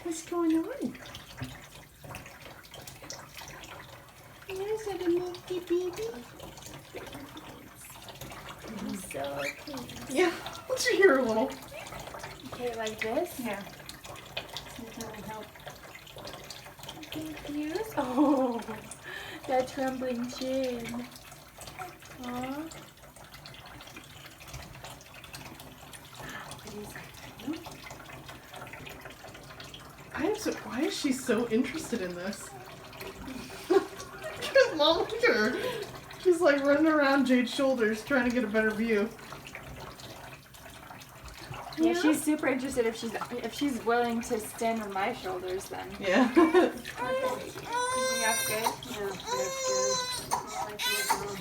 What's going on? Yes, a milky baby. I'm so pleased. Yeah, let's hear a little. Okay, like this? Yeah. See if that will help. Confused? Oh, that trembling chin. Aw. Why is she so interested in this? Mom, look at her. She's like running around Jade's shoulders trying to get a better view. Yeah, she's super interested if she's willing to stand on my shoulders then. Yeah. You think that's good? Yeah, that's good.